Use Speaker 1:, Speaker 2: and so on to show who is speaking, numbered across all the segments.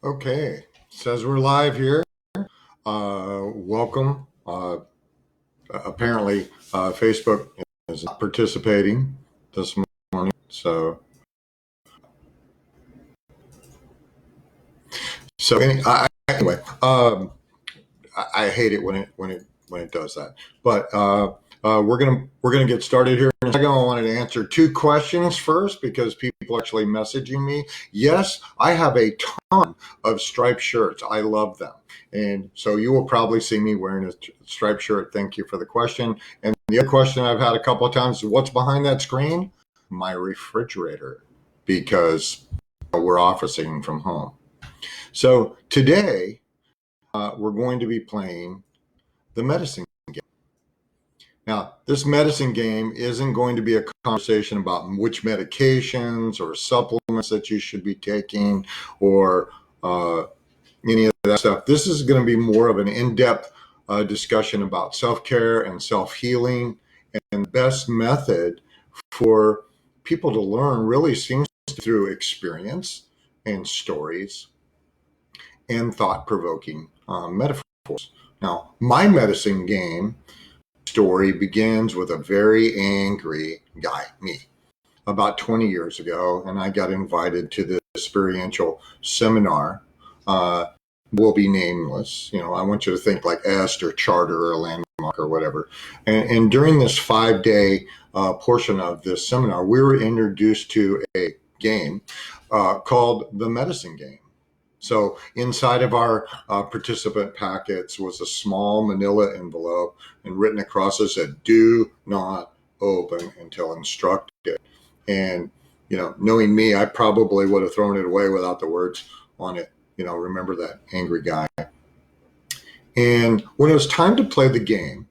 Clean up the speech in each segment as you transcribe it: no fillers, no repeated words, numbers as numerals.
Speaker 1: Okay, says we're live here. Welcome. Apparently, Facebook is not participating this morning. Anyway, I hate it when it does that. But we're gonna get started here in a second. I wanted to answer two questions first because people are actually messaging me. Yes, I have a ton of striped shirts. I love them, and so you will probably see me wearing a striped shirt. Thank you for the question. And the other question I've had a couple of times is, what's behind that screen? My refrigerator, because we're officing from home. So today we're going to be playing the medicine game. Now, this medicine game isn't going to be a conversation about which medications or supplements that you should be taking or any of that stuff. This is going to be more of an in-depth discussion about self-care and self-healing, and the best method for people to learn really seems through experience and stories and thought-provoking metaphors. Now, my medicine game story begins with a very angry guy, me, about 20 years ago, and I got invited to this experiential seminar. Will be nameless. I want you to think like EST or Charter or Landmark or whatever. And during this 5-day portion of this seminar, we were introduced to a game called the medicine game. So inside of our participant packets was a small manila envelope, and written across it said, "Do not open until instructed." And, knowing me, I probably would have thrown it away without the words on it. Remember that angry guy. And when it was time to play the game,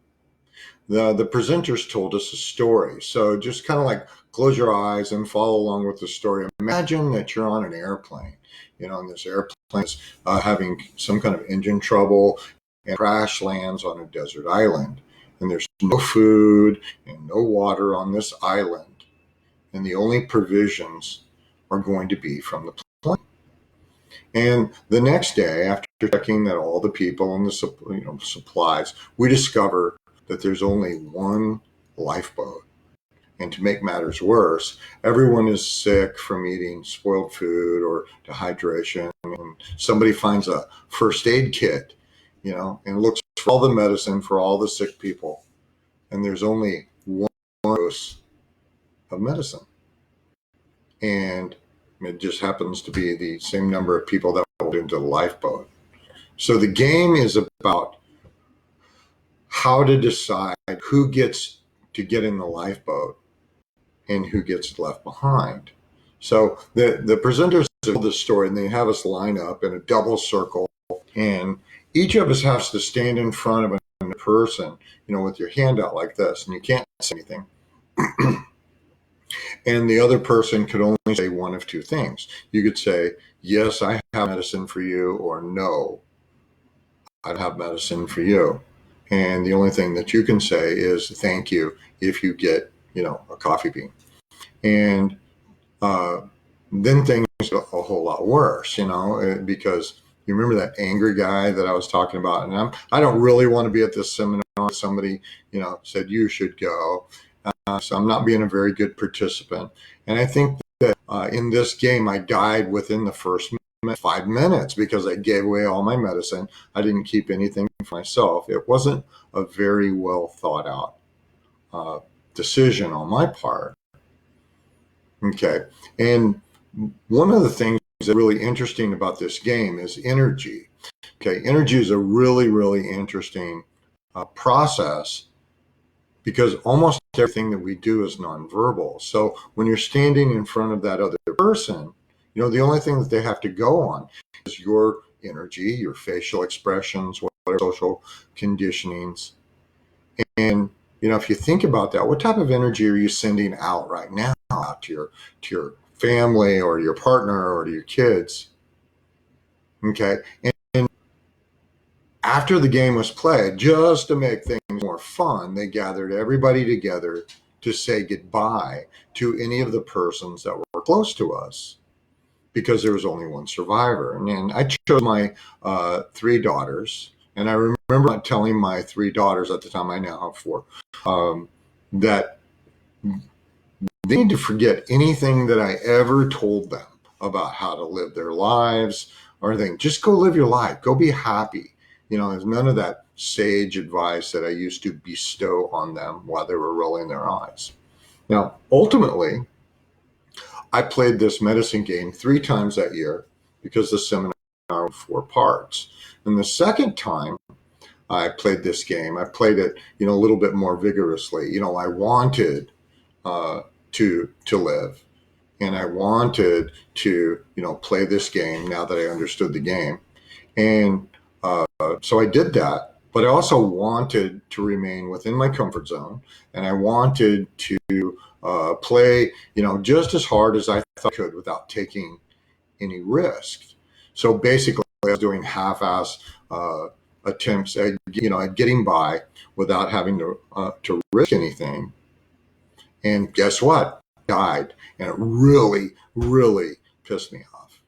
Speaker 1: the presenters told us a story. So just kind of like close your eyes and follow along with the story. Imagine that you're on an airplane, and this airplane is having some kind of engine trouble and crash lands on a desert island. And there's no food and no water on this island. And the only provisions are going to be from the plane. And the next day, after checking that all the people and the supplies, we discover that there's only one lifeboat. And to make matters worse, everyone is sick from eating spoiled food or dehydration. And somebody finds a first aid kit, and looks for all the medicine for all the sick people. And there's only one dose of medicine. And it just happens to be the same number of people that went into the lifeboat. So the game is about how to decide who gets to get in the lifeboat and who gets left behind. So the presenters tell this story, and they have us line up in a double circle, and each of us has to stand in front of a person, with your hand out like this, and you can't say anything. And the other person could only say one of two things. You could say, "Yes, I have medicine for you," or "No, I have medicine for you." And the only thing that you can say is "thank you" if you get, a coffee bean. And then things get a whole lot worse, because you remember that angry guy that I was talking about. And I don't really want to be at this seminar. Somebody, said you should go. So I'm not being a very good participant. And I think that in this game, I died within the first 5 minutes because I gave away all my medicine. I didn't keep anything for myself. It wasn't a very well thought out decision on my part. Okay. And one of the things that's really interesting about this game is energy. Okay. Energy is a really, really interesting process, because almost everything that we do is nonverbal. So when you're standing in front of that other person, the only thing that they have to go on is your energy, your facial expressions, whatever social conditionings. And, if you think about that, what type of energy are you sending out right now to your family or your partner or to your kids? Okay. And after the game was played, just to make things more fun, they gathered everybody together to say goodbye to any of the persons that were close to us. because there was only one survivor. And I chose my 3 daughters. And I remember telling my 3 daughters at the time, I now have 4, that they need to forget anything that I ever told them about how to live their lives or anything. Just go live your life. Go be happy. There's none of that sage advice that I used to bestow on them while they were rolling their eyes. Now, ultimately, I played this medicine game 3 times that year because the seminar was 4 parts. And the second time I played this game, I played it, a little bit more vigorously. I wanted to live, and I wanted to, play this game now that I understood the game. And so I did that, but I also wanted to remain within my comfort zone, and I wanted to play, just as hard as I thought I could without taking any risks. So basically, I was doing half-ass attempts at, at getting by without having to risk anything. And guess what? I died, and it really, really pissed me off.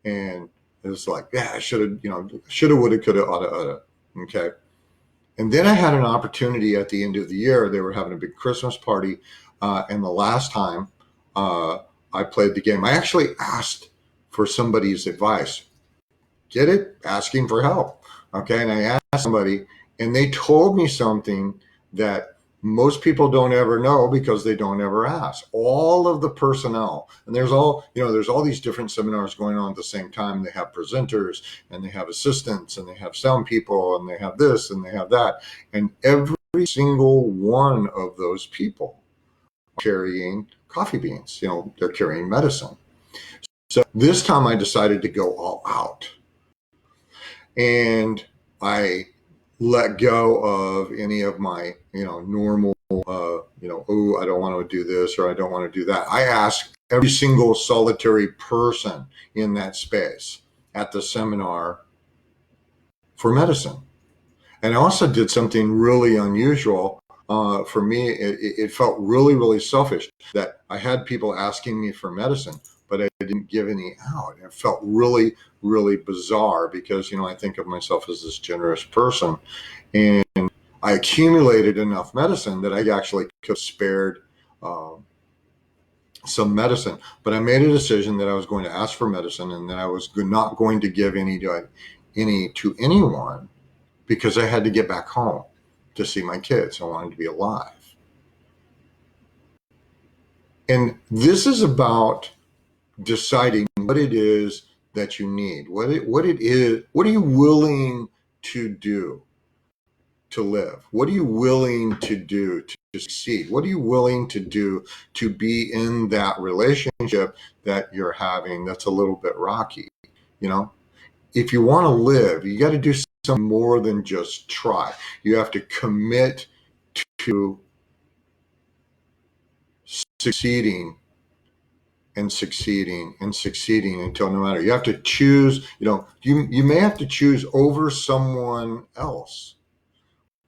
Speaker 1: And it was like, yeah, I should have, shoulda, woulda, coulda, oughta. Okay. And then I had an opportunity at the end of the year. They were having a big Christmas party. And the last time I played the game, I actually asked for somebody's advice. Get it? Asking for help. Okay. And I asked somebody, and they told me something that most people don't ever know because they don't ever ask. All of the personnel, and there's all these different seminars going on at the same time. They have presenters, and they have assistants, and they have sound people, and they have this, and they have that. And every single one of those people are carrying coffee beans. They're carrying medicine. So this time I decided to go all out. And I let go of any of my, normal, oh, I don't want to do this or I don't want to do that. I asked every single solitary person in that space at the seminar for medicine. And I also did something really unusual. For me, it felt really, really selfish that I had people asking me for medicine, but I didn't give any out. It felt really, really bizarre because, I think of myself as this generous person. And I accumulated enough medicine that I actually could have spared some medicine. But I made a decision that I was going to ask for medicine and that I was not going to give any to anyone because I had to get back home to see my kids. I wanted to be alive. And this is about deciding what it is that you need, what it is, what are you willing to do to live? What are you willing to do to succeed? What are you willing to do to be in that relationship that you're having that's a little bit rocky? If you want to live, you got to do something more than just try. You have to commit to succeeding and succeeding and succeeding until no matter. You have to choose, you may have to choose over someone else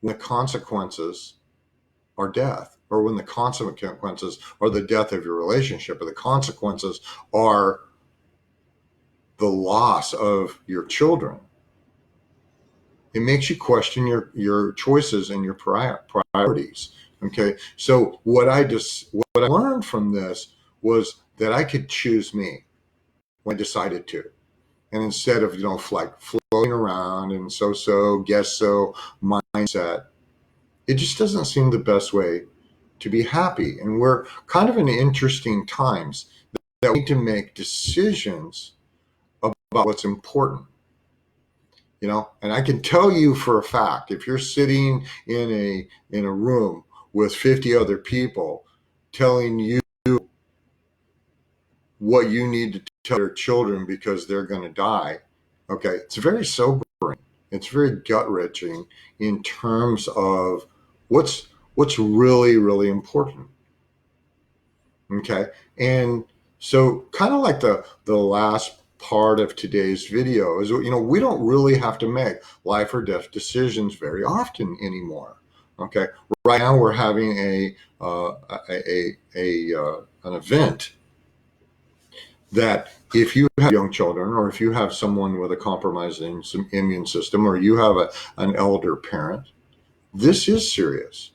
Speaker 1: when the consequences are death, or when the consequences are the death of your relationship, or the consequences are the loss of your children. It makes you question your choices and your priorities. Okay. So what I learned from this was that I could choose me when I decided to. And instead of, like floating around and guess so mindset, it just doesn't seem the best way to be happy. And we're kind of in interesting times that we need to make decisions about what's important. And I can tell you for a fact, if you're sitting in a room with 50 other people telling you what you need to tell your children because they're going to die, okay, it's very sobering. It's very gut-wrenching in terms of what's really, really important. Okay. And so kind of like the last part of today's video is, we don't really have to make life or death decisions very often anymore. Okay. Right now we're having an event that if you have young children, or if you have someone with a compromised immune system, or you have an elder parent, this is serious.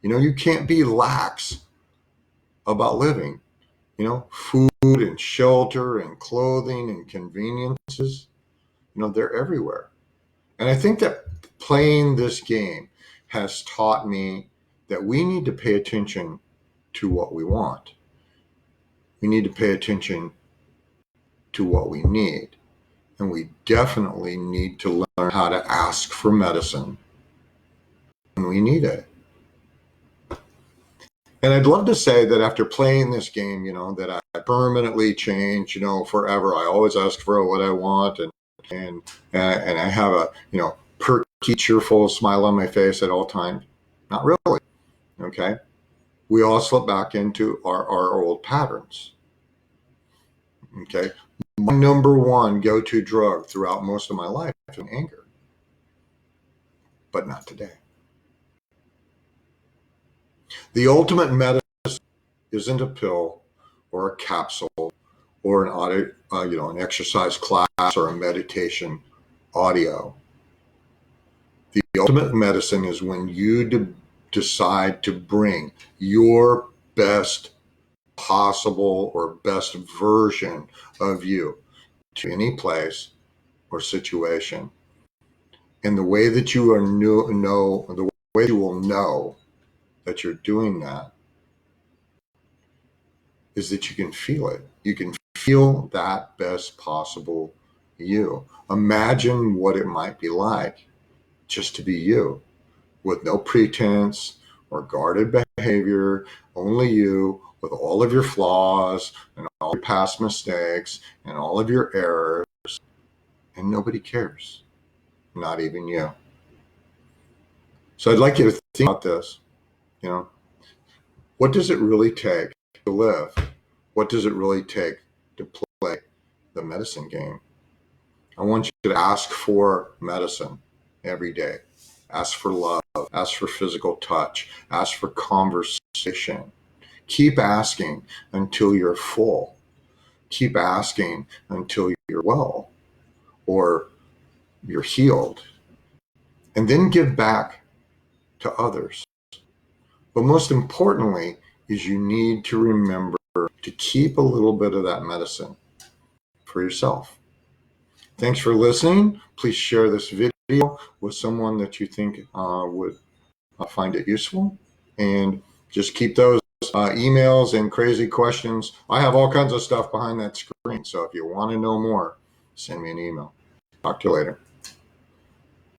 Speaker 1: You can't be lax about living. Food and shelter and clothing and conveniences, they're everywhere. And I think that playing this game has taught me that we need to pay attention to what we want. We need to pay attention to what we need. And we definitely need to learn how to ask for medicine when we need it. And I'd love to say that after playing this game, that I permanently change, forever. I always ask for what I want, and I have a, perky, cheerful smile on my face at all times. Not really. Okay. We all slip back into our old patterns. Okay. My number one go-to drug throughout most of my life is anger, but not today. The ultimate medicine isn't a pill or a capsule or an audio, an exercise class or a meditation audio. The ultimate medicine is when you decide to bring your best possible or best version of you to any place or situation. And the way that you the way you will know that you're doing that is that you can feel it. You can feel that best possible you. Imagine what it might be like just to be you, with no pretense or guarded behavior, only you with all of your flaws and all your past mistakes and all of your errors, and nobody cares, not even you. So I'd like you to think about this. What does it really take to live? What does it really take to play the medicine game? I want you to ask for medicine every day. Ask for love. Ask for physical touch. Ask for conversation. Keep asking until you're full. Keep asking until you're well or you're healed. And then give back to others. But most importantly is you need to remember to keep a little bit of that medicine for yourself. Thanks for listening. Please share this video with someone that you think would find it useful. And just keep those emails and crazy questions. I have all kinds of stuff behind that screen. So if you want to know more, send me an email. Talk to you later.